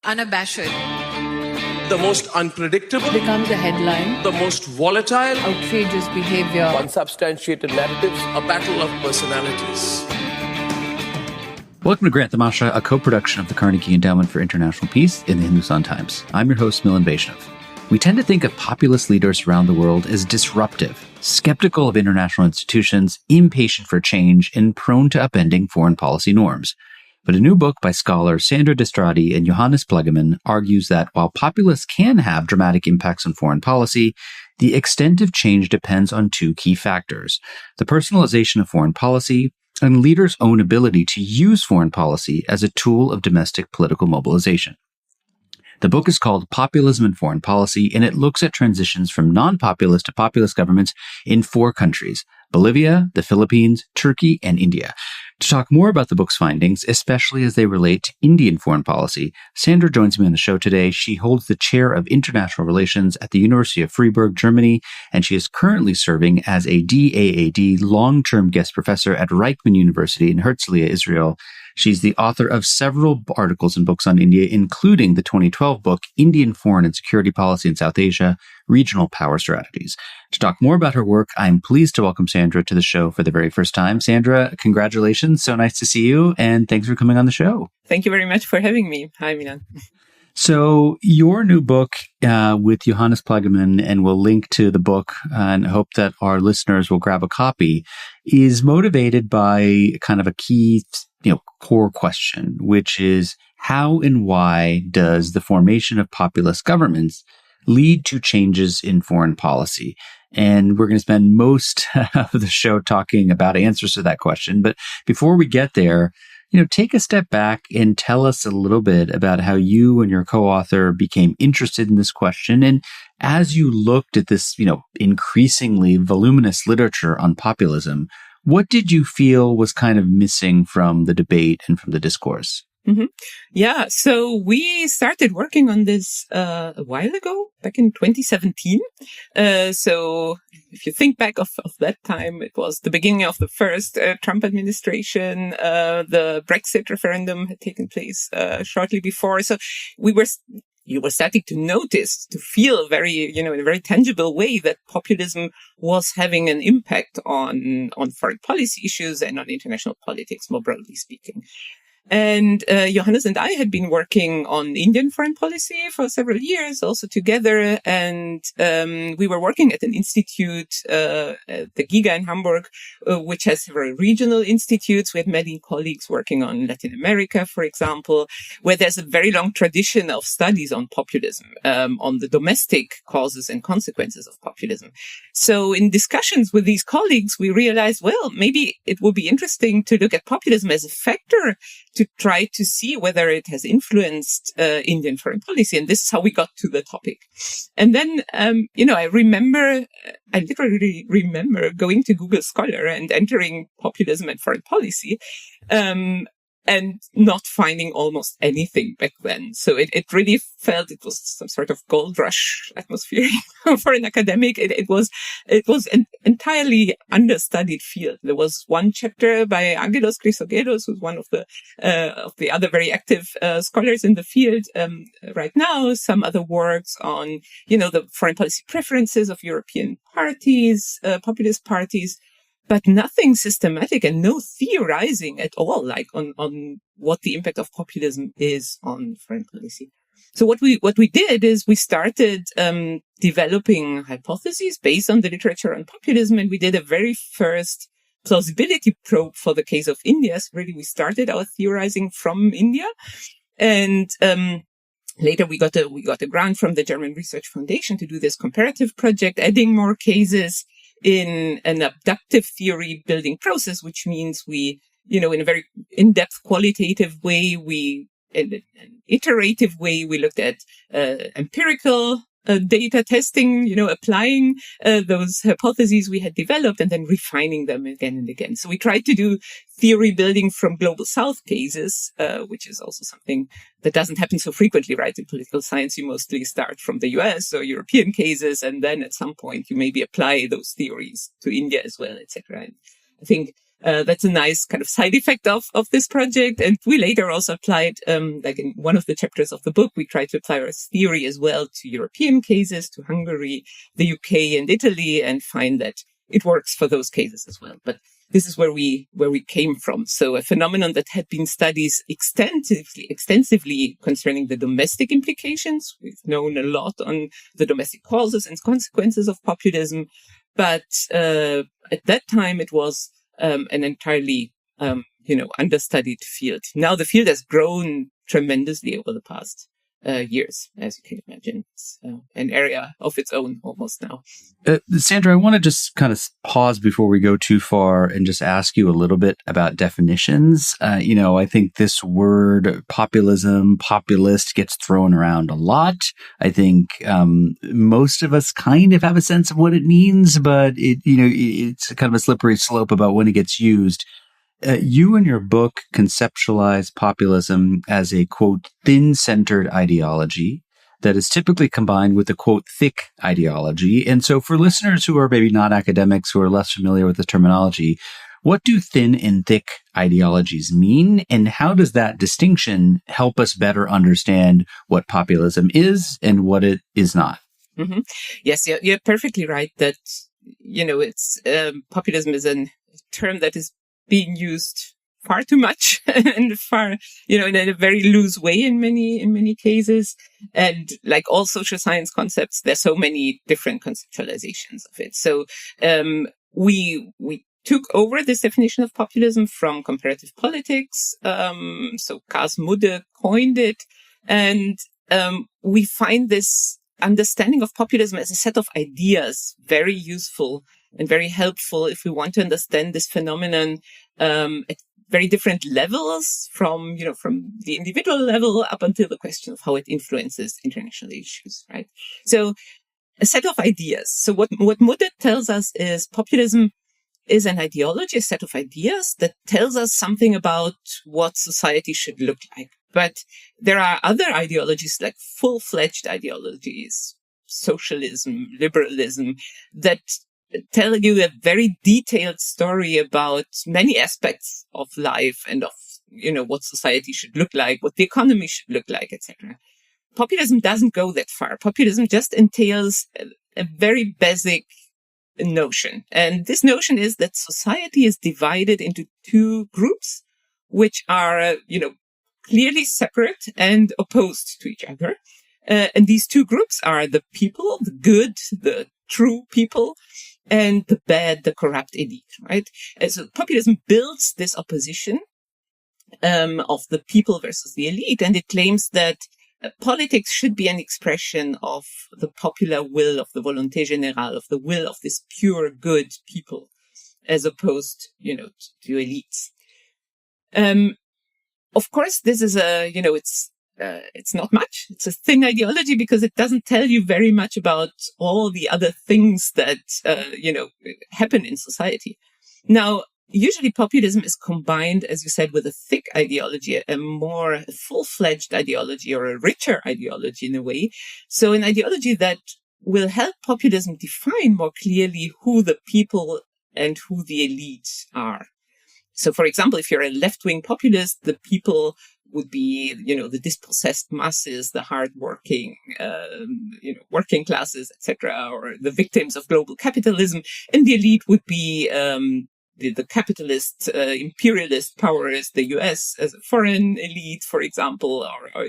unabashed, the most unpredictable, becomes a headline, the most volatile, outrageous behavior, unsubstantiated narratives, a battle of personalities. Welcome to Grant the Masha, a co-production of the Carnegie Endowment for International Peace in the Hindustan Times. I'm your host, Milan. We tend to think of populist leaders around the world as disruptive, skeptical of international institutions, impatient for change, and prone to upending foreign policy norms. But a new book by scholars Sandra Destradi and Johannes Plagemann argues that while populists can have dramatic impacts on foreign policy, the extent of change depends on two key factors: the personalization of foreign policy and leaders' own ability to use foreign policy as a tool of domestic political mobilization. The book is called Populism and Foreign Policy, and it looks at transitions from non-populist to populist governments in 4 countries: Bolivia, the Philippines, Turkey, and India. To talk more about the book's findings, especially as they relate to Indian foreign policy, Sandra joins me on the show today. She holds the chair of international relations at the University of Freiburg, Germany, and she is currently serving as a DAAD long-term guest professor at Reichman University in Herzliya, Israel. She's the author of several articles and books on India, including the 2012 book, Indian Foreign and Security Policy in South Asia, Regional Power Strategies. To talk more about her work, I'm pleased to welcome Sandra to the show for the very first time. Sandra, congratulations. So nice to see you. And thanks for coming on the show. Thank you very much for having me. Hi, Milan. So your new book with Johannes Plagemann, and we'll link to the book and hope that our listeners will grab a copy, is motivated by kind of a key core question, which is how and why does the formation of populist governments lead to changes in foreign policy? And we're going to spend most of the show talking about answers to that question. But before we get there, take a step back and tell us a little bit about how you and your co-author became interested in this question. And as you looked at this, increasingly voluminous literature on populism, what did you feel was kind of missing from the debate and from the discourse? Mm-hmm. Yeah, so we started working on this a while ago, back in 2017. So if you think back of that time, it was the beginning of the first Trump administration. The Brexit referendum had taken place shortly before. So you were starting to notice, to feel in a very tangible way that populism was having an impact on foreign policy issues and on international politics, more broadly speaking. And Johannes and I had been working on Indian foreign policy for several years, also together. And we were working at an institute, at the GIGA in Hamburg, which has several regional institutes. We had many colleagues working on Latin America, for example, where there's a very long tradition of studies on populism, on the domestic causes and consequences of populism. So in discussions with these colleagues, we realized, well, maybe it would be interesting to look at populism as a factor to try to see whether it has influenced Indian foreign policy. And this is how we got to the topic. And then, I literally remember going to Google Scholar and entering populism and foreign policy, and not finding almost anything back then. So it really felt it was some sort of gold rush atmosphere for an academic. It was an entirely understudied field. There was one chapter by Angelos Chrysogelos, who's one of the other very active scholars in the field right now. Some other works on, the foreign policy preferences of European parties, populist parties. But nothing systematic and no theorizing at all, like on what the impact of populism is on foreign policy. So what we did is we started developing hypotheses based on the literature on populism, and we did a very first plausibility probe for the case of India. So really, we started our theorizing from India, and later we got a grant from the German Research Foundation to do this comparative project, adding more cases in an abductive theory building process, which means we, in a very in-depth qualitative way, in an iterative way, we looked at empirical data testing, applying those hypotheses we had developed and then refining them again and again. So we tried to do theory building from global south cases, which is also something that doesn't happen so frequently, right? In political science, you mostly start from the US or European cases, and then at some point you maybe apply those theories to India as well, etc. I think That's a nice kind of side effect of this project. And we later also applied, like in one of the chapters of the book, we tried to apply our theory as well to European cases, to Hungary, the UK and Italy, and find that it works for those cases as well. But this is where we came from. So a phenomenon that had been studied extensively concerning the domestic implications. We've known a lot on the domestic causes and consequences of populism. But at that time, it was an entirely, understudied field. Now the field has grown tremendously over the past years, as you can imagine. It's an area of its own almost now. Sandra, I want to just kind of pause before we go too far and just ask you a little bit about definitions. I think this word populism, populist gets thrown around a lot. I think most of us kind of have a sense of what it means, but it's kind of a slippery slope about when it gets used. You in your book conceptualize populism as a, quote, thin-centered ideology that is typically combined with a, quote, thick ideology. And so for listeners who are maybe not academics, who are less familiar with the terminology, what do thin and thick ideologies mean? And how does that distinction help us better understand what populism is and what it is not? Mm-hmm. Yes, you're perfectly right that, it's populism is a term that is being used far too much and far, in a very loose way in many cases. And like all social science concepts, there's so many different conceptualizations of it. So, we took over this definition of populism from comparative politics. So Karl Mudde coined it. And, we find this understanding of populism as a set of ideas very useful and very helpful if we want to understand this phenomenon at very different levels, from the individual level up until the question of how it influences international issues, right? So a set of ideas. So what Mudde tells us is populism is an ideology, a set of ideas that tells us something about what society should look like. But there are other ideologies, like full-fledged ideologies, socialism, liberalism, that tell you a very detailed story about many aspects of life and of, what society should look like, what the economy should look like, etc. Populism doesn't go that far. Populism just entails a very basic notion. And this notion is that society is divided into two groups, which are, clearly separate and opposed to each other. And these two groups are the people, the good, the true people, and the bad, the corrupt elite, right? And so populism builds this opposition of the people versus the elite, and it claims that politics should be an expression of the popular will, of the volonté générale, of the will of this pure good people, as opposed, to elites. Of course, this is it's not much. It's a thin ideology because it doesn't tell you very much about all the other things that, happen in society. Now, usually populism is combined, as you said, with a thick ideology, a more full-fledged ideology or a richer ideology in a way. So an ideology that will help populism define more clearly who the people and who the elites are. So, for example, if you're a left-wing populist, the people would be, the dispossessed masses, the hardworking, working classes, etc., or the victims of global capitalism. And the elite would be the capitalist, imperialist powers, the US as a foreign elite, for example, or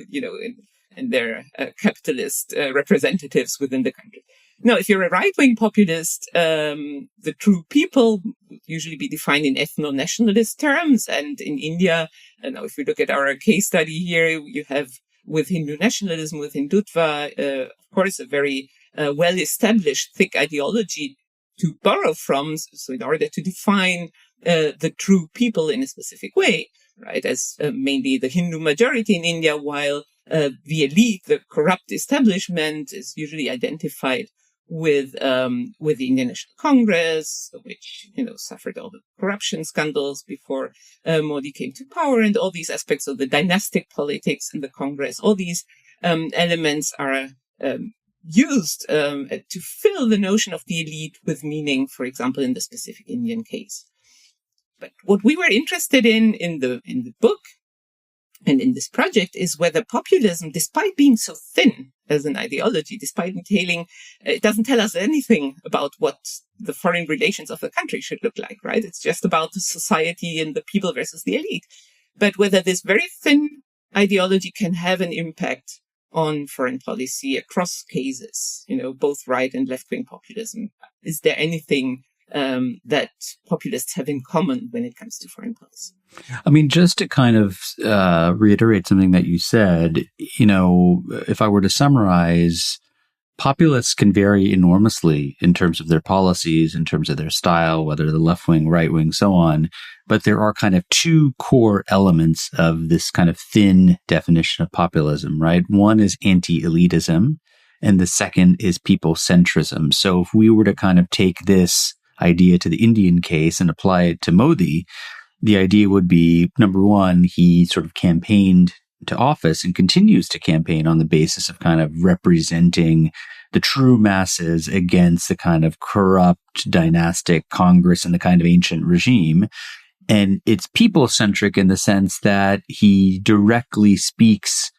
and their capitalist representatives within the country. Now, if you're a right-wing populist, the true people would usually be defined in ethno-nationalist terms. And in India, now if we look at our case study here, you have with Hindu nationalism, with Hindutva, of course, a very well-established, thick ideology to borrow from. So in order to define the true people in a specific way, right, as mainly the Hindu majority in India, while the elite, the corrupt establishment, is usually identified with the Indian National Congress, which, suffered all the corruption scandals before Modi came to power, and all these aspects of the dynastic politics in the Congress. All these elements are used to fill the notion of the elite with meaning, for example, in the specific Indian case. But what we were interested in the book and in this project is whether populism, despite being so thin as an ideology, despite entailing, it doesn't tell us anything about what the foreign relations of the country should look like, right? It's just about the society and the people versus the elite. But whether this very thin ideology can have an impact on foreign policy across cases, both right and left-wing populism. Is there anything that populists have in common when it comes to foreign policy? I mean, just to kind of reiterate something that you said, if I were to summarize, populists can vary enormously in terms of their policies, in terms of their style, whether the left wing, right wing, so on. But there are kind of two core elements of this kind of thin definition of populism, right? One is anti-elitism, and the second is people-centrism. So if we were to kind of take this idea to the Indian case and apply it to Modi, the idea would be, number one, he sort of campaigned to office and continues to campaign on the basis of kind of representing the true masses against the kind of corrupt dynastic Congress and the kind of ancient regime. And it's people-centric in the sense that he directly speaks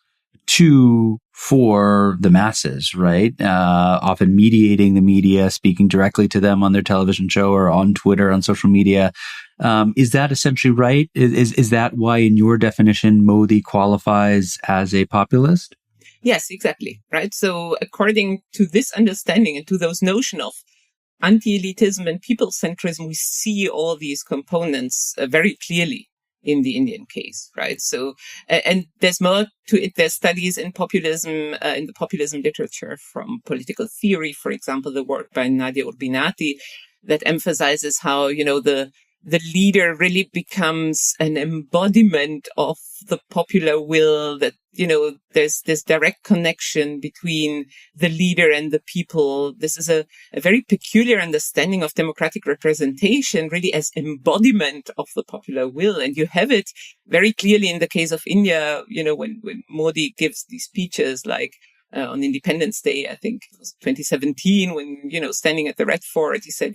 for the masses, right? Often mediating the media, speaking directly to them on their television show or on Twitter, on social media. Is that essentially right? Is that why, in your definition, Modi qualifies as a populist? Yes, exactly. Right. So according to this understanding and to those notion of anti-elitism and people-centrism, we see all these components very clearly in the Indian case, right? So, and there's more to it. There's studies in populism, in the populism literature from political theory, for example, the work by Nadia Urbinati that emphasizes how, the leader really becomes an embodiment of the popular will, that, there's this direct connection between the leader and the people. This is a very peculiar understanding of democratic representation, really as embodiment of the popular will. And you have it very clearly in the case of India, when Modi gives these speeches like, on Independence Day, I think it was 2017, when, standing at the Red Fort, he said,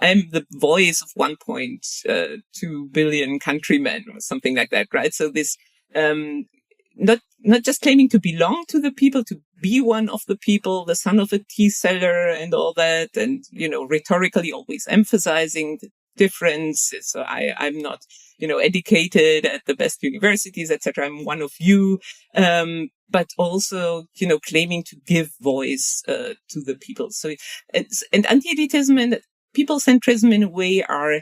I'm the voice of 1.2 billion countrymen or something like that, right? So this, not just claiming to belong to the people, to be one of the people, the son of a tea seller and all that. And, rhetorically always emphasizing the difference. So I'm not, educated at the best universities, etc. I'm one of you. But also, claiming to give voice, to the people. So, and anti-elitism and people-centrism in a way are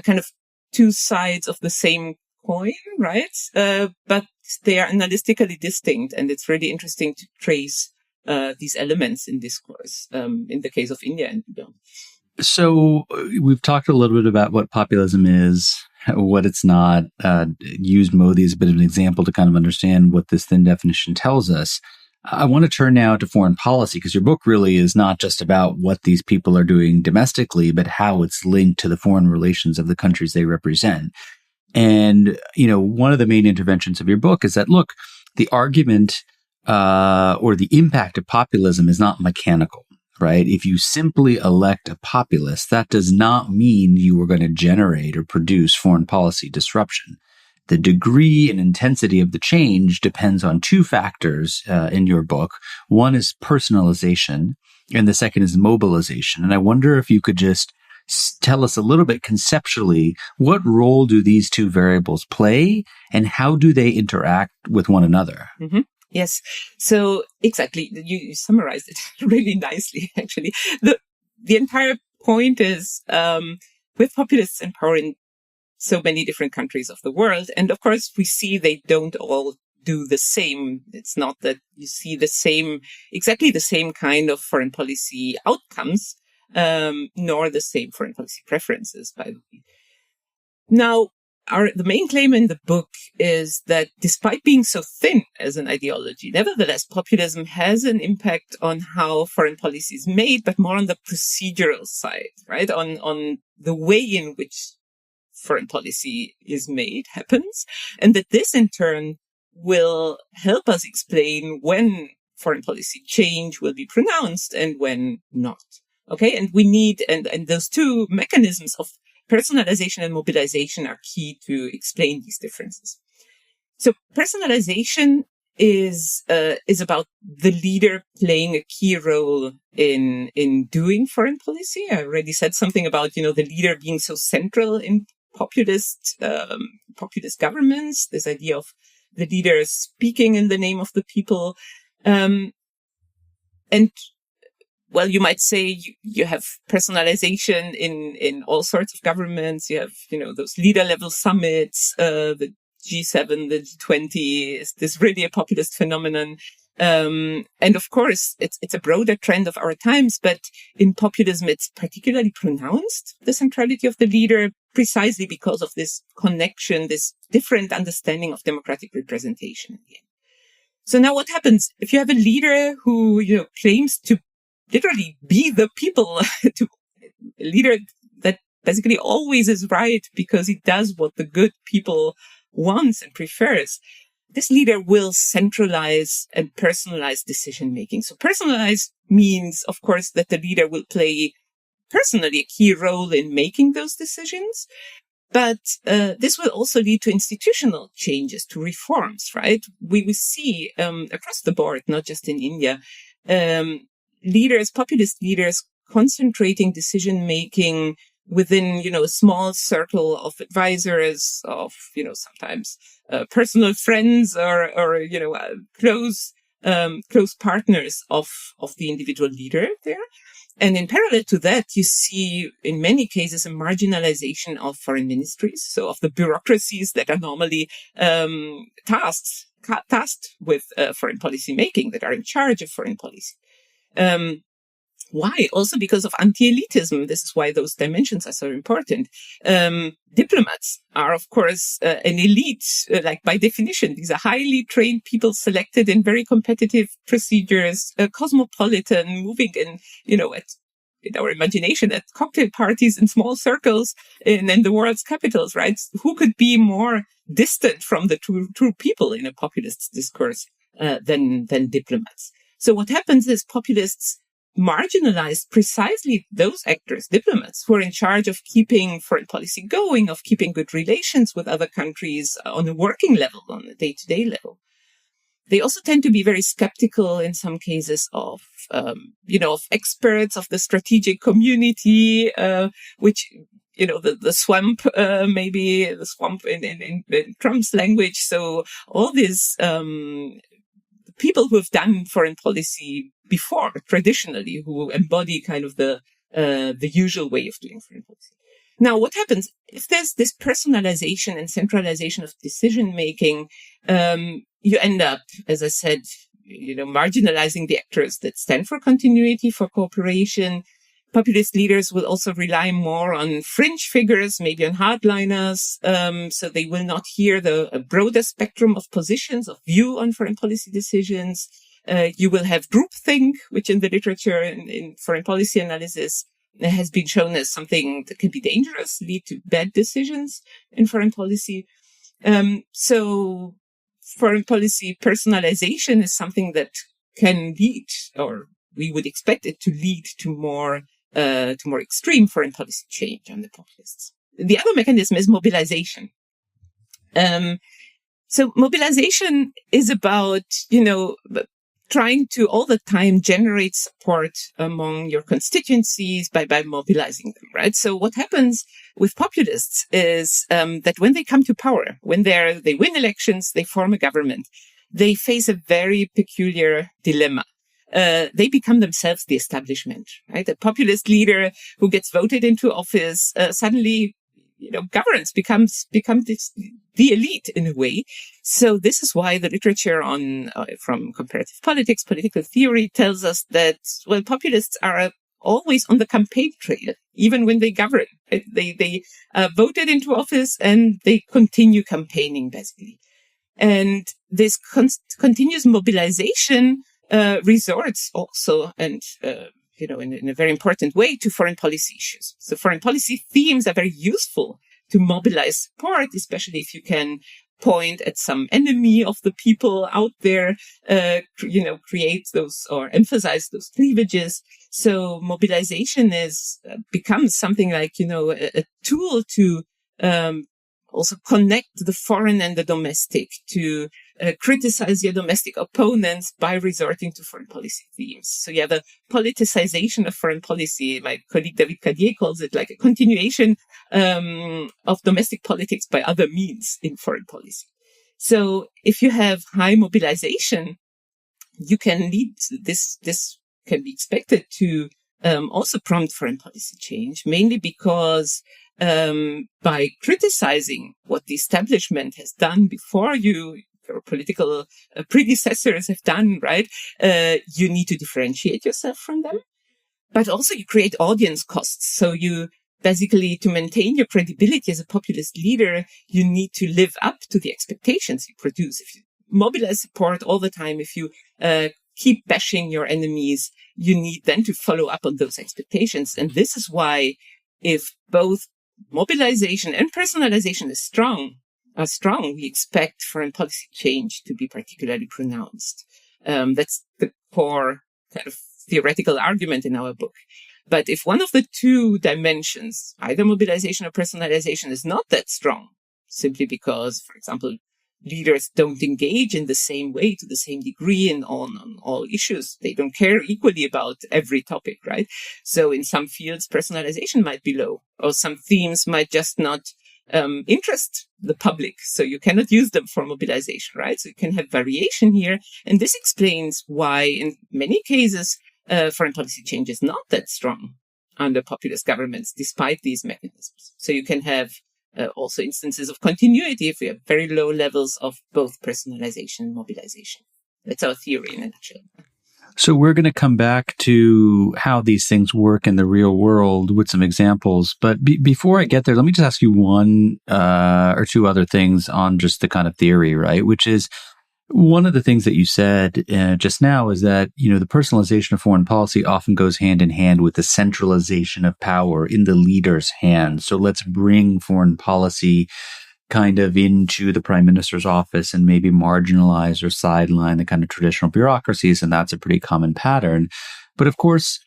kind of two sides of the same coin, right? But they are analytically distinct, and it's really interesting to trace these elements in discourse in the case of India and beyond. So we've talked a little bit about what populism is, what it's not, used Modi as a bit of an example to kind of understand what this thin definition tells us. I want to turn now to foreign policy, because your book really is not just about what these people are doing domestically, but how it's linked to the foreign relations of the countries they represent. And, one of the main interventions of your book is that, look, the argument or the impact of populism is not mechanical, right? If you simply elect a populist, that does not mean you are going to generate or produce foreign policy disruption. The degree and intensity of the change depends on two factors in your book. One is personalization, and the second is mobilization. And I wonder if you could just tell us a little bit conceptually, what role do these two variables play, and how do they interact with one another? Mm-hmm. Yes. So exactly, you summarized it really nicely, actually. The entire point is with populists in power in so many different countries of the world. And of course, we see they don't all do the same. It's not that you see exactly the same kind of foreign policy outcomes, nor the same foreign policy preferences, by the way. Now, the main claim in the book is that despite being so thin as an ideology, nevertheless, populism has an impact on how foreign policy is made, but more on the procedural side, right? On the way in which foreign policy is made, happens, and that this in turn will help us explain when foreign policy change will be pronounced and when not. Okay. And we need, and those two mechanisms of personalization and mobilization are key to explain these differences. So personalization is about the leader playing a key role in doing foreign policy. I already said something about, the leader being so central in populist governments, this idea of the leader speaking in the name of the people. Well, you might say you have personalization in all sorts of governments. You have, those leader level summits, the G7, the G20 is this really a populist phenomenon. And of course, it's a broader trend of our times, but in populism, it's particularly pronounced, the centrality of the leader, precisely because of this connection, this different understanding of democratic representation. So now what happens if you have a leader who, claims to literally be the people, to a leader that basically always is right because he does what the good people wants and prefers? This leader will centralize and personalize decision-making. So personalize means, of course, that the leader will play personally a key role in making those decisions. But this will also lead to institutional changes, to reforms, right? We see across the board, not just in India, populist leaders concentrating decision-making within, a small circle of advisors, of, sometimes personal friends or close partners of the individual leader there. And in parallel to that, you see in many cases a marginalization of foreign ministries, so of the bureaucracies that are normally tasked with foreign policy making, that are in charge of foreign policy. Why? Also because of anti-elitism. This is why those dimensions are so important. Diplomats are, of course, an elite, like by definition. These are highly trained people selected in very competitive procedures, cosmopolitan, moving in, in our imagination at cocktail parties in small circles in the world's capitals, right? Who could be more distant from the true people in a populist discourse than diplomats? So what happens is populists marginalized precisely those actors, diplomats, who are in charge of keeping foreign policy going, of keeping good relations with other countries on a working level, on a day-to-day level. They also tend to be very skeptical in some cases of experts, of the strategic community, which, the swamp, maybe the swamp in Trump's language. So all these people who have done foreign policy before, traditionally, who embody kind of the usual way of doing foreign policy. Now, what happens if there's this personalization and centralization of decision-making? You end up, as I said, marginalizing the actors that stand for continuity, for cooperation. Populist leaders will also rely more on fringe figures, maybe on hardliners, so they will not hear the broader spectrum of positions, of view on foreign policy decisions. You will have groupthink, which in the literature, in foreign policy analysis, has been shown as something that can be dangerous, lead to bad decisions in foreign policy. So foreign policy personalization is something that can lead, or we would expect it to lead to more extreme foreign policy change on the populists. The other mechanism is mobilization. So mobilization is about, trying to all the time generate support among your constituencies by mobilizing them, right? So what happens with populists is that when they come to power, when they win elections, they form a government, they face a very peculiar dilemma. They become themselves the establishment, right? A populist leader who gets voted into office suddenly, governs, becomes the elite in a way. So this is why the literature from comparative politics, political theory tells us that, populists are always on the campaign trail, even when they govern. They voted into office and they continue campaigning, basically. And this continuous mobilization resorts also, and in a very important way, to foreign policy issues. So foreign policy themes are very useful to mobilize support, especially if you can point at some enemy of the people out there, create those or emphasize those cleavages. So mobilization becomes something like, a tool to also connect the foreign and the domestic, to criticize your domestic opponents by resorting to foreign policy themes. So you have a politicization of foreign policy. My colleague David Cadier calls it like a continuation of domestic politics by other means in foreign policy. So if you have high mobilization, you can lead this can be expected to also prompt foreign policy change, mainly because by criticizing what the establishment has done before you, your political predecessors have done, right? You need to differentiate yourself from them, but also you create audience costs. So you basically, to maintain your credibility as a populist leader, you need to live up to the expectations you produce. If you mobilize support all the time, if you keep bashing your enemies, you need then to follow up on those expectations. And this is why if both mobilization and personalization are strong, we expect foreign policy change to be particularly pronounced. That's the core kind of theoretical argument in our book. But if one of the two dimensions, either mobilization or personalization, is not that strong, simply because, for example, leaders don't engage in the same way to the same degree on all issues. They don't care equally about every topic, right? So in some fields, personalization might be low, or some themes might just not interest the public. So you cannot use them for mobilization, right? So you can have variation here. And this explains why in many cases, foreign policy change is not that strong under populist governments, despite these mechanisms. So you can have also instances of continuity if we have very low levels of both personalization and mobilization. That's our theory in a nutshell. So we're going to come back to how these things work in the real world with some examples. But before I get there, let me just ask you one or two other things on just the kind of theory, right? Which is, one of the things that you said just now is that, the personalization of foreign policy often goes hand in hand with the centralization of power in the leader's hands. So let's bring foreign policy kind of into the prime minister's office and maybe marginalize or sideline the kind of traditional bureaucracies. And that's a pretty common pattern. But of course,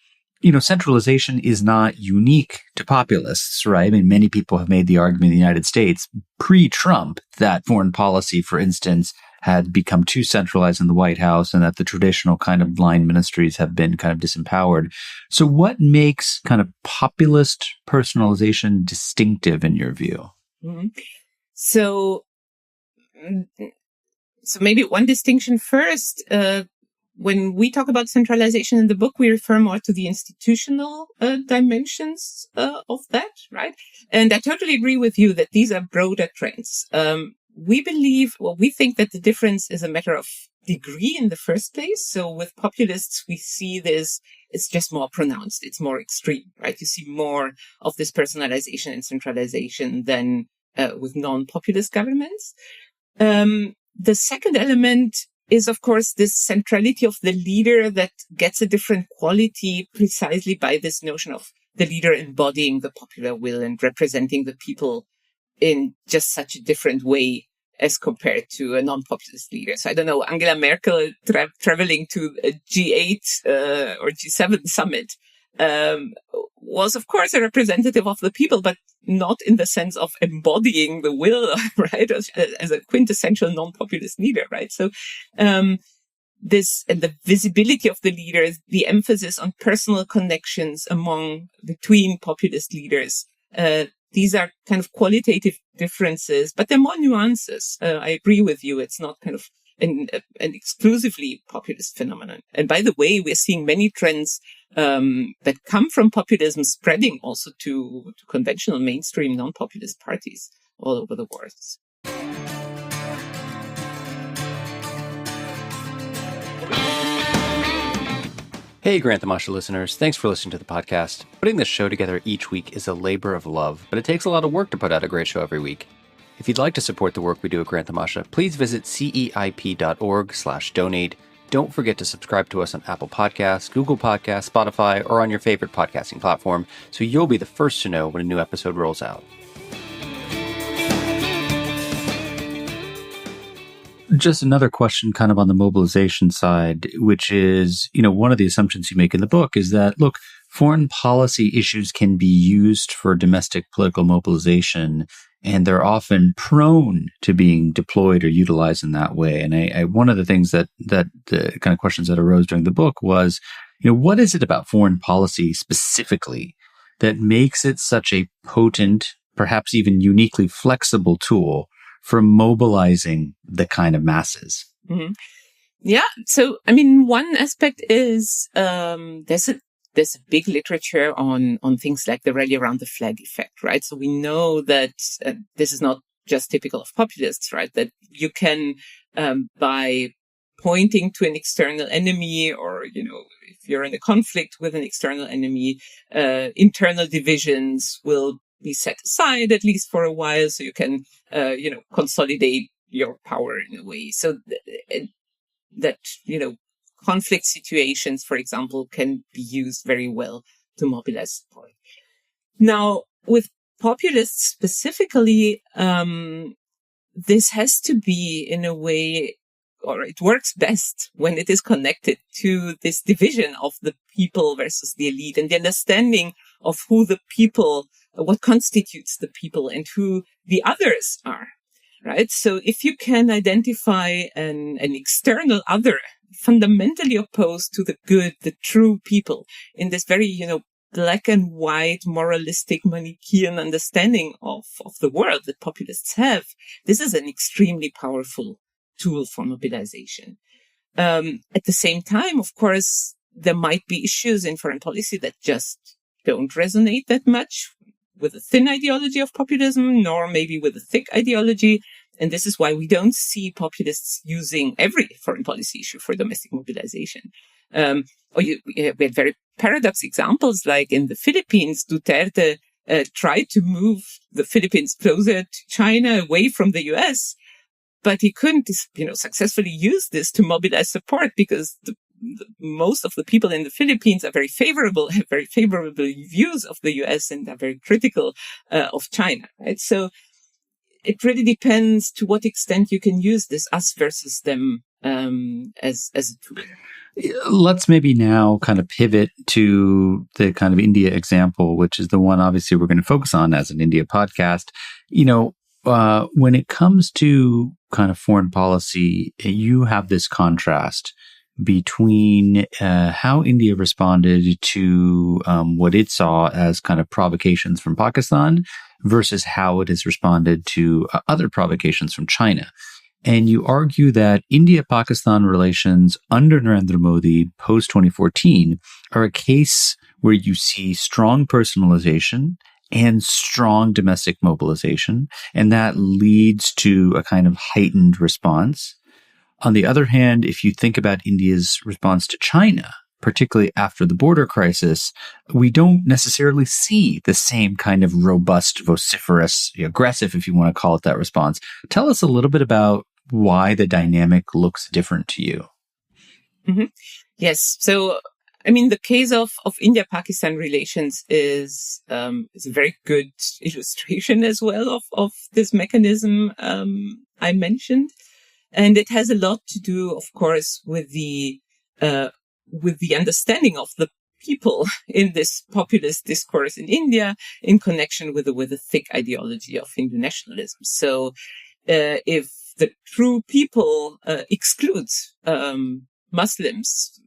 centralization is not unique to populists, right? I mean, many people have made the argument in the United States pre-Trump that foreign policy, for instance, had become too centralized in the White House and that the traditional kind of blind ministries have been kind of disempowered. So what makes kind of populist personalization distinctive in your view? Mm-hmm. So maybe one distinction first. When we talk about centralization in the book, we refer more to the institutional dimensions of that, right? And I totally agree with you that these are broader trends. We think that the difference is a matter of degree in the first place. So with populists, we see this, it's just more pronounced. It's more extreme, right? You see more of this personalization and centralization than with non-populist governments. The second element is, of course, this centrality of the leader that gets a different quality precisely by this notion of the leader embodying the popular will and representing the people in just such a different way as compared to a non-populist leader. So I don't know, Angela Merkel traveling to a G8 or G7 summit was, of course, a representative of the people, but not in the sense of embodying the will, right, as a quintessential non-populist leader, right? So this and the visibility of the leaders, the emphasis on personal connections between populist leaders, these are kind of qualitative differences, but they're more nuances. I agree with you. It's not kind of an exclusively populist phenomenon. And by the way, we're seeing many trends that come from populism spreading also to conventional mainstream non-populist parties all over the world. Hey, Grant the Masha listeners. Thanks for listening to the podcast. Putting this show together each week is a labor of love, but it takes a lot of work to put out a great show every week. If you'd like to support the work we do at Grant the Masha, please visit ceip.org/donate. Don't forget to subscribe to us on Apple Podcasts, Google Podcasts, Spotify, or on your favorite podcasting platform, so you'll be the first to know when a new episode rolls out. Just another question kind of on the mobilization side, which is, one of the assumptions you make in the book is that, look, foreign policy issues can be used for domestic political mobilization, and they're often prone to being deployed or utilized in that way. And one of the things that the kind of questions that arose during the book was, what is it about foreign policy specifically that makes it such a potent, perhaps even uniquely flexible tool for mobilizing the kind of masses? Mm-hmm. Yeah. So, one aspect is there's a big literature on things like the rally around the flag effect, right? So we know that this is not just typical of populists, right? That you can, by pointing to an external enemy, or, if you're in a conflict with an external enemy, internal divisions will be set aside, at least for a while, so you can, consolidate your power in a way. So that, conflict situations, for example, can be used very well to mobilize support. Now, with populists specifically, this has to be in a way, or it works best when it is connected to this division of the people versus the elite, and the understanding of who the people, what constitutes the people, and who the others are, right? So if you can identify an external other fundamentally opposed to the good, the true people, in this very, black and white, moralistic, Manichaean understanding of the world that populists have, this is an extremely powerful tool for mobilization. At the same time, of course, there might be issues in foreign policy that just don't resonate that much with a thin ideology of populism, nor maybe with a thick ideology. And this is why we don't see populists using every foreign policy issue for domestic mobilization. We had very paradox examples, like in the Philippines, Duterte tried to move the Philippines closer to China, away from the US, but he couldn't, successfully use this to mobilize support, because most of the people in the Philippines are very favorable, have very favorable views of the US, and are very critical of China, right? So it really depends to what extent you can use this us versus them as a tool. Let's maybe now kind of pivot to the kind of India example, which is the one obviously we're going to focus on as an India podcast. When it comes to kind of foreign policy, you have this contrast between how India responded to what it saw as kind of provocations from Pakistan versus how it has responded to other provocations from China. And you argue that India-Pakistan relations under Narendra Modi post-2014 are a case where you see strong personalization and strong domestic mobilization, and that leads to a kind of heightened response. On the other hand, if you think about India's response to China, particularly after the border crisis, we don't necessarily see the same kind of robust, vociferous, aggressive, if you want to call it that, response. Tell us a little bit about why the dynamic looks different to you. Mm-hmm. Yes. So, the case of India-Pakistan relations is a very good illustration as well of this mechanism I mentioned. And it has a lot to do, of course, with the understanding of the people in this populist discourse in India in connection with a thick ideology of Hindu nationalism. So, if the true people excludes Muslims,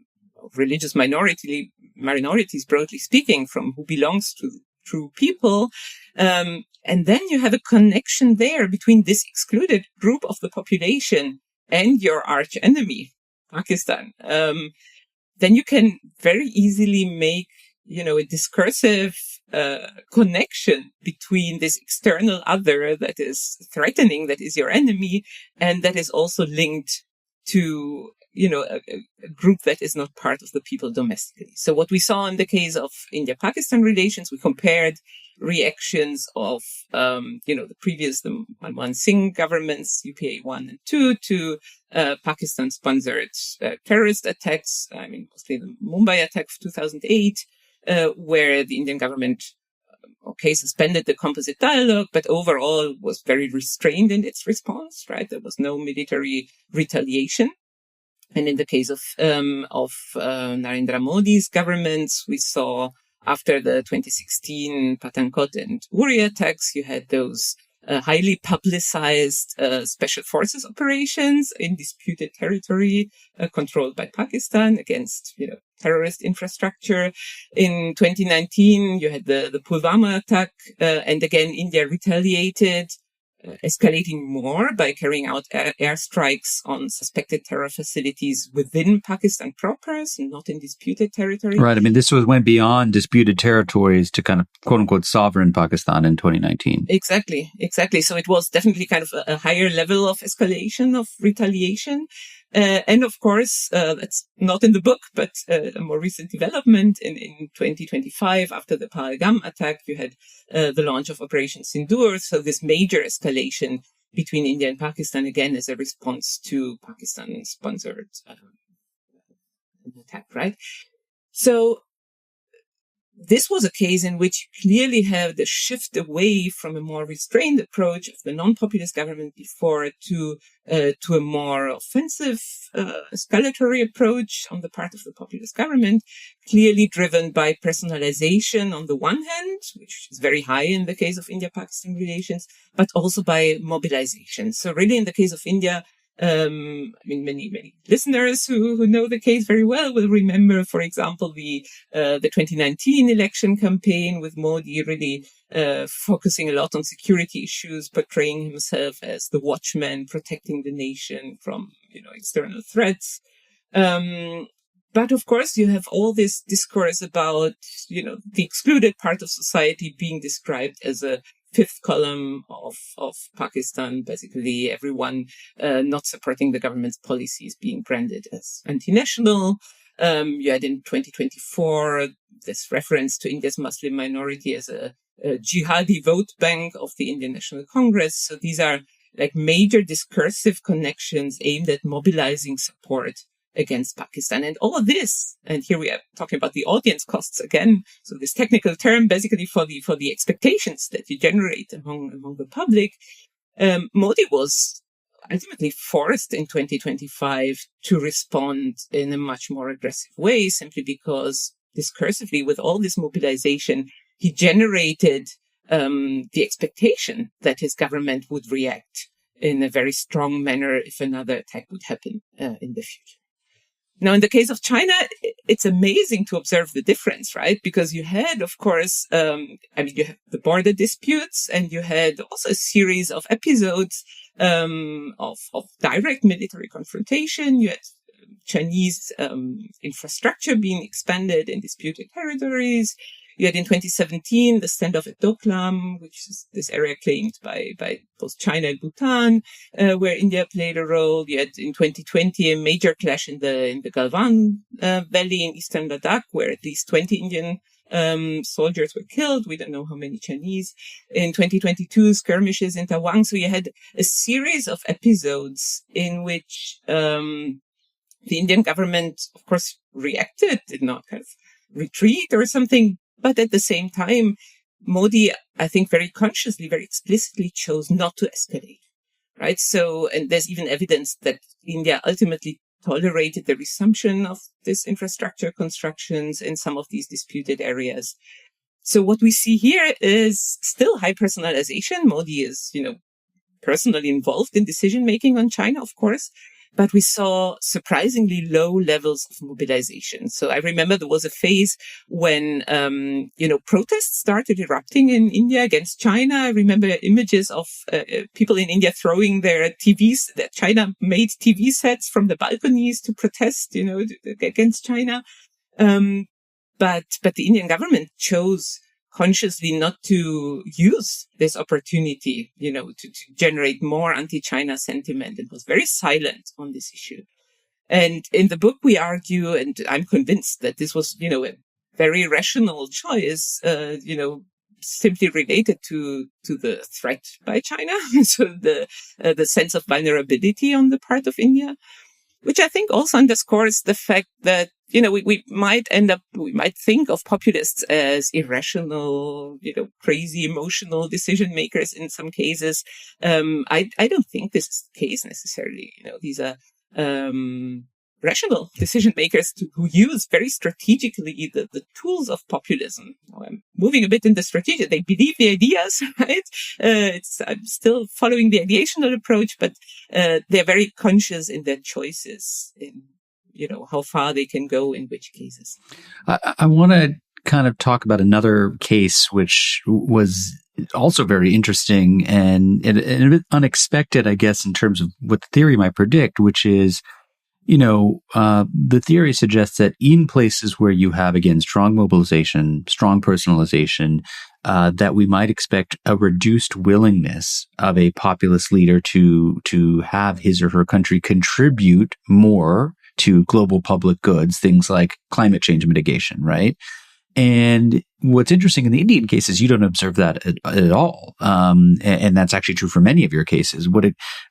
religious minorities, broadly speaking, from who belongs to the true people, and then you have a connection there between this excluded group of the population and your arch enemy, Pakistan, then you can very easily make, a discursive connection between this external other that is threatening, that is your enemy, and that is also linked to, a group that is not part of the people domestically. So what we saw in the case of India-Pakistan relations, we compared reactions of, the previous, the Manmohan Singh governments, UPA 1 and 2, to Pakistan-sponsored terrorist attacks. Mostly the Mumbai attack of 2008, where the Indian government suspended the composite dialogue, but overall was very restrained in its response, right? There was no military retaliation. And in the case of Narendra Modi's governments, we saw after the 2016 Pathankot and Uri attacks, you had those highly publicized special forces operations in disputed territory controlled by Pakistan against, terrorist infrastructure. In 2019, you had the Pulwama attack, and again, India retaliated, escalating more by carrying out airstrikes on suspected terror facilities within Pakistan proper, so not in disputed territory. Right. I mean, this went beyond disputed territories to kind of quote unquote sovereign Pakistan in 2019. Exactly. So it was definitely kind of a higher level of escalation of retaliation. And of course, that's not in the book, but a more recent development in 2025, after the Pahalgam attack, you had the launch of Operation Sindoor. So this major escalation between India and Pakistan, again, as a response to Pakistan-sponsored attack, right? So this was a case in which you clearly have the shift away from a more restrained approach of the non-populist government before to a more offensive, escalatory approach on the part of the populist government, clearly driven by personalization on the one hand, which is very high in the case of India-Pakistan relations, but also by mobilization. So really in the case of India, many listeners who know the case very well will remember, for example, the 2019 election campaign with Modi really focusing a lot on security issues, portraying himself as the watchman protecting the nation from, external threats. But of course, you have all this discourse about, the excluded part of society being described as a fifth column of Pakistan, basically everyone not supporting the government's policies being branded as anti-national. You had in 2024 this reference to India's Muslim minority as a jihadi vote bank of the Indian National Congress. So these are like major discursive connections aimed at mobilizing support against Pakistan. And all of this, and here we are talking about the audience costs again. So this technical term basically for the expectations that you generate among the public. Modi was ultimately forced in 2025 to respond in a much more aggressive way, simply because discursively with all this mobilization, he generated the expectation that his government would react in a very strong manner if another attack would happen in the future. Now, in the case of China, it's amazing to observe the difference, right? Because you had, of course, you have the border disputes, and you had also a series of episodes of direct military confrontation. You had Chinese infrastructure being expanded in disputed territories. You had in 2017 the standoff at Doklam, which is this area claimed by both China and Bhutan, where India played a role. You had in 2020 a major clash in the Galwan Valley in eastern Ladakh, where at least 20 Indian soldiers were killed. We don't know how many Chinese. In 2022, skirmishes in Tawang. So you had a series of episodes in which the Indian government, of course, reacted, did not kind of retreat or something. But at the same time, Modi, I think very consciously, very explicitly chose not to escalate, right? So, and there's even evidence that India ultimately tolerated the resumption of this infrastructure constructions in some of these disputed areas. So what we see here is still high personalization. Modi is, personally involved in decision-making on China, of course. But we saw surprisingly low levels of mobilization. So I remember there was a phase when, protests started erupting in India against China. I remember images of people in India throwing their TVs, that China made TV sets from the balconies to protest, against China. But the Indian government chose consciously not to use this opportunity, to generate more anti-China sentiment, and was very silent on this issue. And in the book, we argue, and I'm convinced that this was, a very rational choice, simply related to the threat by China. So the sense of vulnerability on the part of India, which I think also underscores the fact that, we might think of populists as irrational, crazy, emotional decision makers in some cases. I don't think this is the case necessarily. These are, rational decision makers who use very strategically the tools of populism. I'm moving a bit in the strategic. They believe the ideas, right? I'm still following the ideational approach, but they're very conscious in their choices, in how far they can go in which cases. I want to kind of talk about another case which was also very interesting and a bit unexpected, I guess, in terms of what the theory might predict, which is, the theory suggests that in places where you have, again, strong mobilization, strong personalization, that we might expect a reduced willingness of a populist leader to have his or her country contribute more to global public goods, things like climate change mitigation, right? And what's interesting in the Indian case is you don't observe that at all. And that's actually true for many of your cases.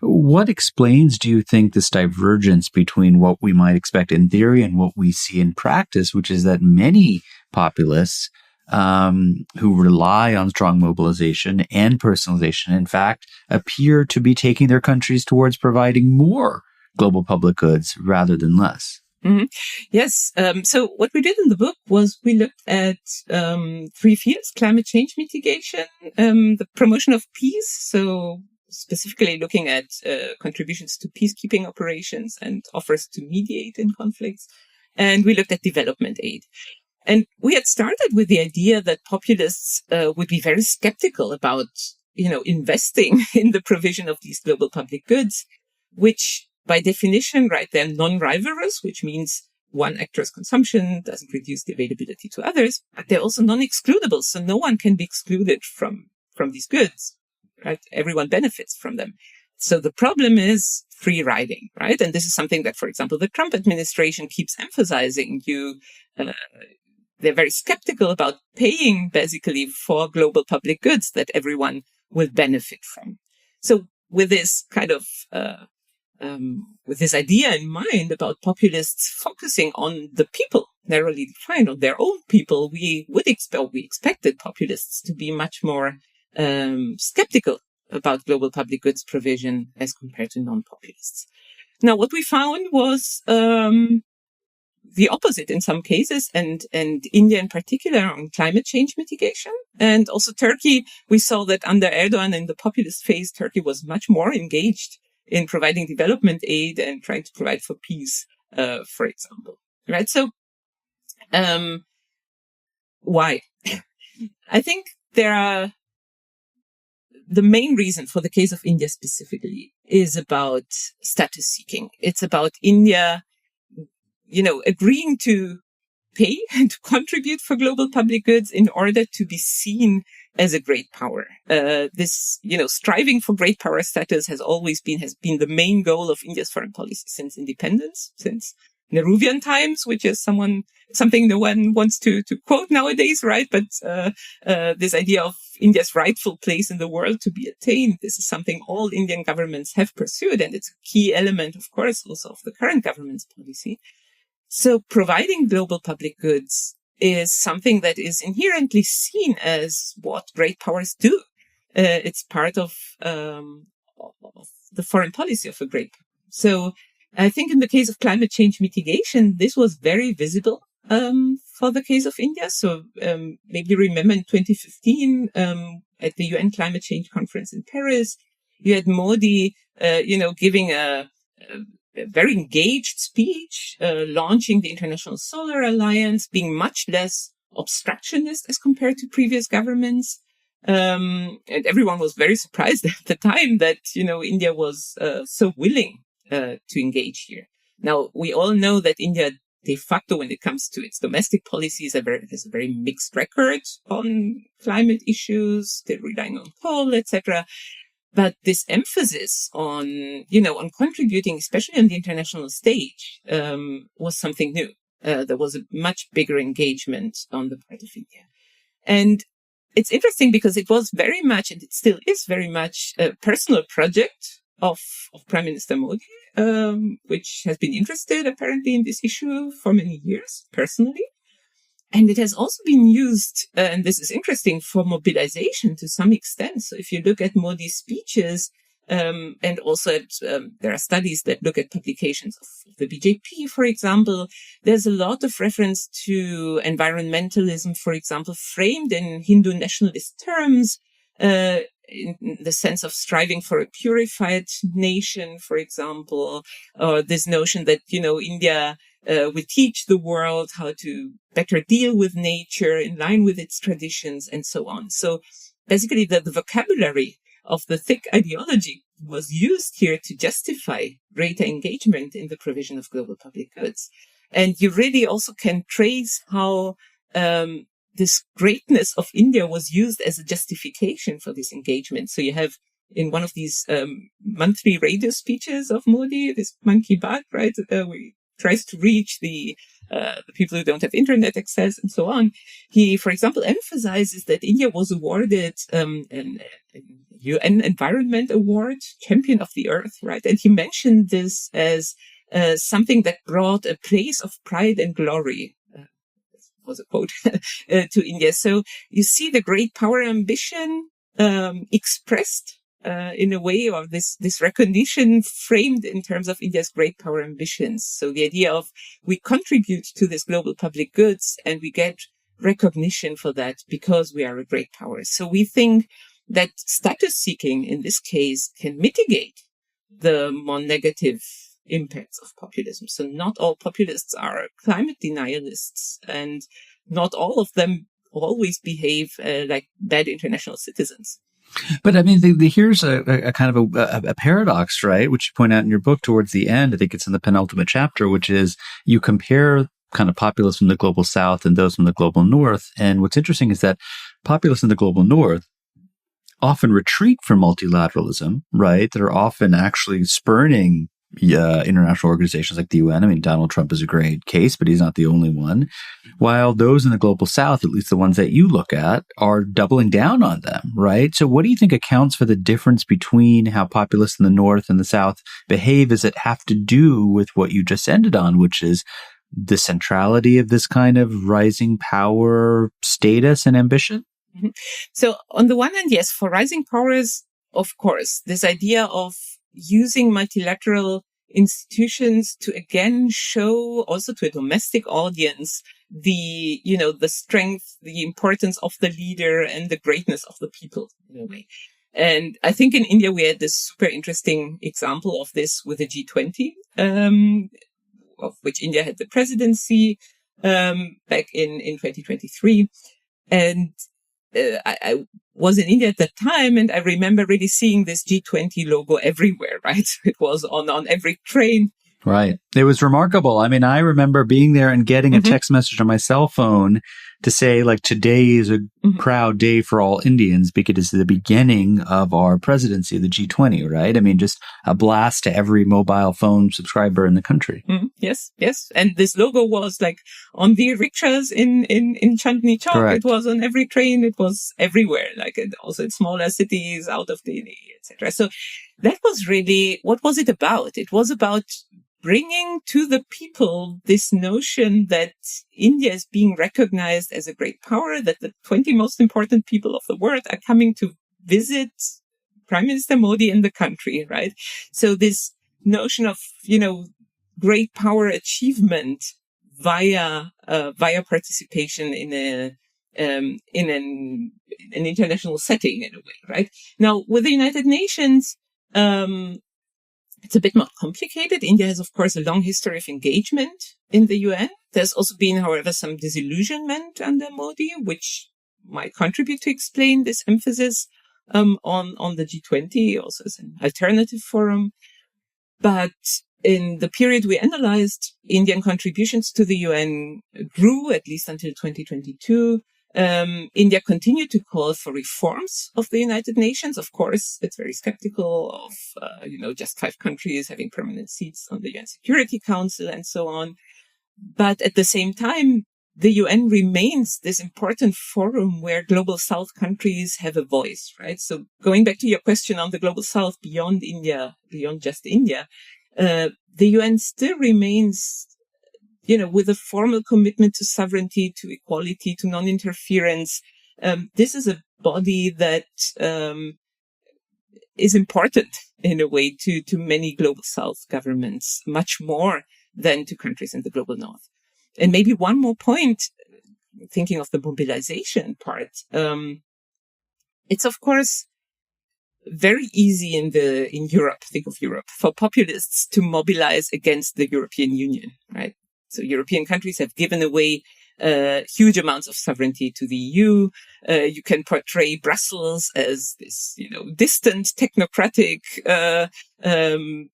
What explains, do you think, this divergence between what we might expect in theory and what we see in practice, which is that many populists who rely on strong mobilization and personalization, in fact, appear to be taking their countries towards providing more global public goods rather than less? Mm-hmm. Yes. So what we did in the book was we looked at 3 fields: climate change mitigation, the promotion of peace, so specifically looking at contributions to peacekeeping operations and offers to mediate in conflicts. And we looked at development aid. And we had started with the idea that populists would be very skeptical about, investing in the provision of these global public goods, which by definition, right, they're non-rivalrous, which means one actor's consumption doesn't reduce the availability to others, but they're also non-excludable. So no one can be excluded from these goods, right? Everyone benefits from them. So the problem is free riding, right? And this is something that, for example, the Trump administration keeps emphasizing. They're very skeptical about paying basically for global public goods that everyone will benefit from. So with this kind of, with this idea in mind about populists focusing on the people, narrowly defined, on their own people, we expected populists to be much more skeptical about global public goods provision as compared to non-populists. Now, what we found was the opposite in some cases, and India in particular on climate change mitigation. And also Turkey, we saw that under Erdogan in the populist phase, Turkey was much more engaged in providing development aid and trying to provide for peace, for example. Right? So, why? I think the main reason for the case of India specifically is about status seeking. It's about India, agreeing to pay and to contribute for global public goods in order to be seen as a great power. This, striving for great power status has been the main goal of India's foreign policy since independence, since Nehruvian times, which is something no one wants to quote nowadays, right? But, this idea of India's rightful place in the world to be attained, this is something all Indian governments have pursued. And it's a key element, of course, also of the current government's policy. So providing global public goods is something that is inherently seen as what great powers do. It's part of the foreign policy of a great power. So I think in the case of climate change mitigation, this was very visible for the case of India. So maybe remember in 2015 at the UN Climate Change Conference in Paris, you had Modi, giving a very engaged speech, launching the International Solar Alliance, being much less obstructionist as compared to previous governments. And everyone was very surprised at the time that, India was so willing to engage here. Now, we all know that India, de facto, when it comes to its domestic policies, has a very mixed record on climate issues, still relying on coal, etc. But this emphasis on contributing, especially on the international stage, was something new. There was a much bigger engagement on the part of India. And it's interesting because it was very much, and it still is very much, a personal project of Prime Minister Modi, which has been interested apparently in this issue for many years, personally. And it has also been used, and this is interesting, for mobilization to some extent. So if you look at Modi's speeches, and also there are studies that look at publications of the BJP, for example, there's a lot of reference to environmentalism, for example, framed in Hindu nationalist terms, in the sense of striving for a purified nation, for example, or this notion that, India will teach the world how to better deal with nature in line with its traditions and so on. So basically the vocabulary of the thick ideology was used here to justify greater engagement in the provision of global public goods. And you really also can trace how this greatness of India was used as a justification for this engagement. So you have in one of these monthly radio speeches of Modi, this Man Ki Baat, right, where he tries to reach the people who don't have internet access and so on. He, for example, emphasizes that India was awarded an UN Environment Award, Champion of the Earth, right? And he mentioned this as something that brought a place of pride and glory, was a quote, to India. So you see the great power ambition expressed in a way, or this recognition framed in terms of India's great power ambitions. So the idea of we contribute to this global public goods and we get recognition for that because we are a great power. So we think that status seeking in this case can mitigate the more negative impacts of populism. So not all populists are climate denialists, and not all of them always behave like bad international citizens. But I mean, here's a kind of a paradox, right? Which you point out in your book towards the end. I think it's in the penultimate chapter, which is you compare kind of populists from the global south and those from the global north. And what's interesting is that populists in the global north often retreat from multilateralism, right? They're often actually spurning international organizations like the UN. I mean, Donald Trump is a great case, but he's not the only one. While those in the global south, at least the ones that you look at, are doubling down on them, right? So what do you think accounts for the difference between how populists in the north and the south behave? Does it have to do with what you just ended on, which is the centrality of this kind of rising power status and ambition? Mm-hmm. So on the one hand, yes, for rising powers, of course, this idea of using multilateral institutions to again show also to a domestic audience the strength, the importance of the leader and the greatness of the people in a way. And I think in India, we had this super interesting example of this with the G20, of which India had the presidency, back in 2023. And I was in India at that time, and I remember really seeing this G20 logo everywhere, right? It was on every train. Right. It was remarkable. I mean, I remember being there and getting a text message on my cell phone to say, like, today is a proud day for all Indians because it's the beginning of our presidency of the G20, right? I mean, just a blast to every mobile phone subscriber in the country. Yes, yes. And this logo was like on the rickshaws in Chandni Chowk. Correct. It was on every train. It was everywhere, like also in smaller cities out of Delhi, etc. So that was really, what was it about? It was about bringing to the people this notion that India is being recognized as a great power, that the 20 most important people of the world are coming to visit Prime Minister Modi in the country, right? So this notion of, great power achievement via participation in an international setting in a way, right? Now, with the United Nations, it's a bit more complicated. India has, of course, a long history of engagement in the UN. There's also been, however, some disillusionment under Modi, which might contribute to explain this emphasis on the G20, also as an alternative forum. But in the period we analyzed, Indian contributions to the UN grew, at least until 2022. India continued to call for reforms of the United Nations. Of course, it's very skeptical of, just 5 countries having permanent seats on the UN Security Council and so on. But at the same time, the UN remains this important forum where global South countries have a voice, right? So going back to your question on the global South beyond India, beyond just India, the UN still remains, with a formal commitment to sovereignty, to equality, to non-interference. This is a body that is important in a way to many global South governments, much more than to countries in the global North. And maybe one more point, thinking of the mobilization part, it's of course very easy in Europe, think of Europe, for populists to mobilize against the European Union, right? So European countries have given away huge amounts of sovereignty to the EU. You can portray Brussels as this, distant, technocratic,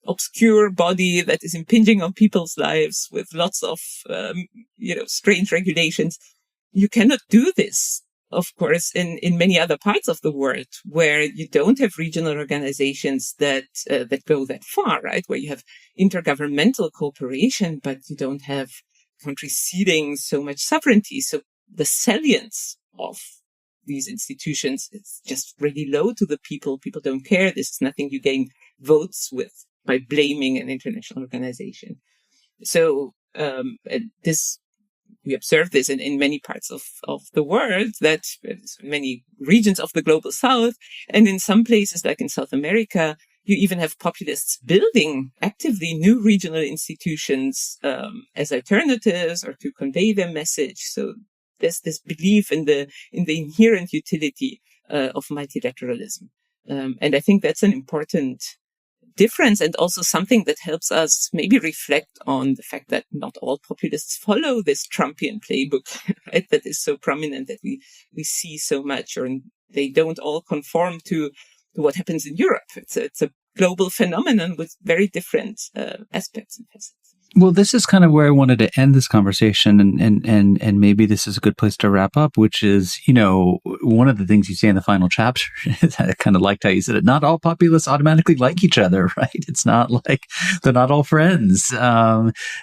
obscure body that is impinging on people's lives with lots of, strange regulations. You cannot do this, of course, in many other parts of the world where you don't have regional organizations that go that far, right? Where you have intergovernmental cooperation, but you don't have countries ceding so much sovereignty. So the salience of these institutions is just really low to the people. People don't care. This is nothing you gain votes with by blaming an international organization. So, we observe this in many parts of the world, that many regions of the global South, and in some places like in South America, you even have populists building actively new regional institutions as alternatives or to convey their message. So there's this belief in the inherent utility of multilateralism, and I think that's an important difference, and also something that helps us maybe reflect on the fact that not all populists follow this Trumpian playbook, right? That is so prominent that we see so much, or they don't all conform to what happens in Europe. It's a global phenomenon with very different aspects and facets. Well, this is kind of where I wanted to end this conversation, and maybe this is a good place to wrap up, which is, one of the things you say in the final chapter is, I kind of liked how you said it, not all populists automatically like each other, right? It's not like they're not all friends.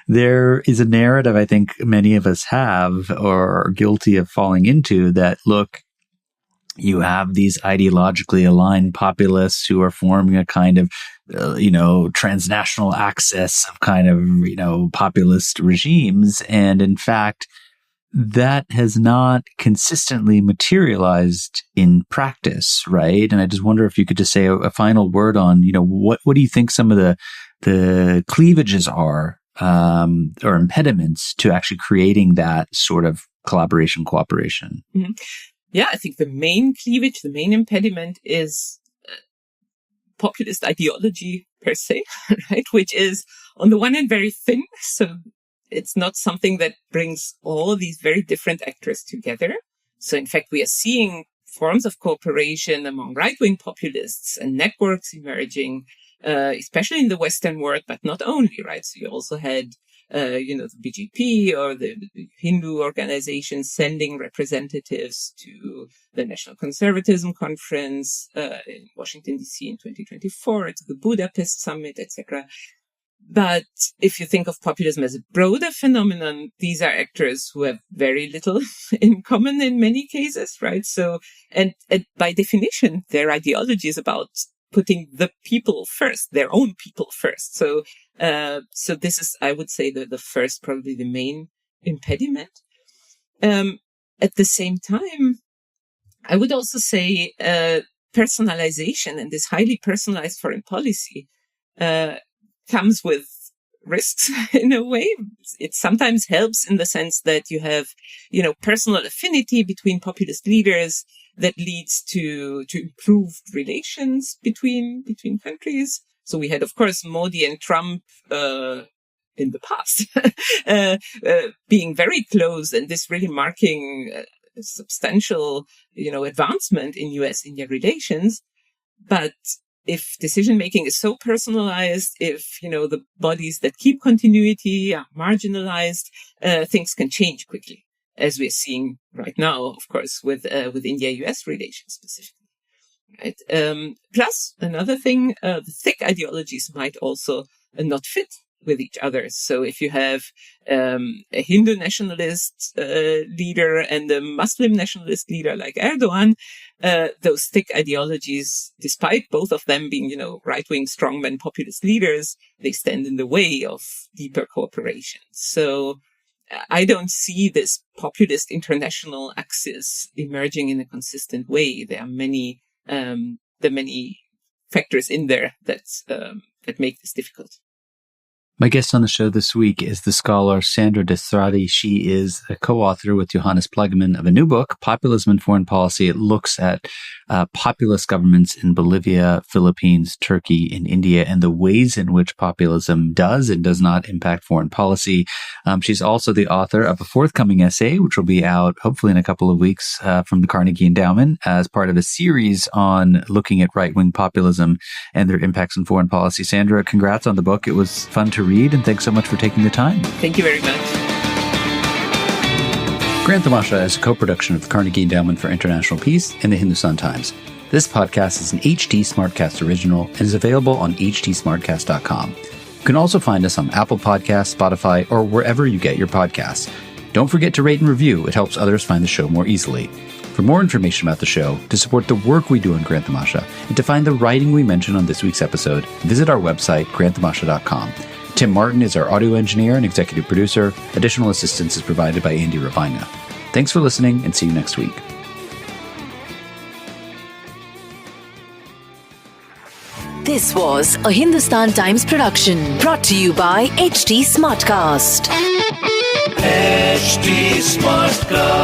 There is a narrative I think many of us have or are guilty of falling into that, look, you have these ideologically aligned populists who are forming a kind of, transnational axis of kind of, populist regimes. And in fact, that has not consistently materialized in practice, right? And I just wonder if you could just say a final word on, what do you think some of the cleavages are, or impediments to actually creating that sort of collaboration, cooperation? Mm-hmm. Yeah, I think the main cleavage, the main impediment is populist ideology per se, right? Which is on the one hand very thin. So it's not something that brings all these very different actors together. So in fact, we are seeing forms of cooperation among right-wing populists and networks emerging, especially in the Western world, but not only, right? So you also had the BJP or the Hindu organizations sending representatives to the National Conservatism Conference in Washington, D.C. in 2024, to the Budapest Summit, etc. But if you think of populism as a broader phenomenon, these are actors who have very little in common in many cases, right? So, and by definition, their ideology is about putting the people first, their own people first. So this is, I would say, the first, probably the main impediment. At the same time, I would also say personalization and this highly personalized foreign policy comes with risks in a way. It sometimes helps in the sense that you have, personal affinity between populist leaders that leads to improved relations between countries. So we had, of course, Modi and Trump in the past being very close, and this really marking a substantial, advancement in US-India relations. But if decision-making is so personalized, if, the bodies that keep continuity are marginalized, things can change quickly, as we're seeing right now, of course, with India-US relations specifically. Right. Plus, another thing, the thick ideologies might also not fit with each other. So if you have a Hindu nationalist leader and a Muslim nationalist leader like Erdogan, those thick ideologies, despite both of them being, right-wing strongman populist leaders, they stand in the way of deeper cooperation. So I don't see this populist international axis emerging in a consistent way. There are many factors in there that make this difficult. My guest on the show this week is the scholar Sandra Destradi. She is a co-author with Johannes Plagemann of a new book, Populism and Foreign Policy. It looks at populist governments in Bolivia, Philippines, Turkey, and India, and the ways in which populism does and does not impact foreign policy. She's also the author of a forthcoming essay, which will be out hopefully in a couple of weeks from the Carnegie Endowment as part of a series on looking at right-wing populism and their impacts on foreign policy. Sandra, congrats on the book. It was fun to read, and thanks so much for taking the time. Thank you very much. Grand Tamasha is a co-production of the Carnegie Endowment for International Peace and the Hindustan Times. This podcast is an HT Smartcast original and is available on htsmartcast.com. You can also find us on Apple Podcasts, Spotify, or wherever you get your podcasts. Don't forget to rate and review. It helps others find the show more easily. For more information about the show, to support the work we do in Grand Tamasha, and to find the writing we mentioned on this week's episode, visit our website, grandtamasha.com. Tim Martin is our audio engineer and executive producer. Additional assistance is provided by Andy Ravina. Thanks for listening, and see you next week. This was a Hindustan Times production brought to you by HT Smartcast. HT Smartcast.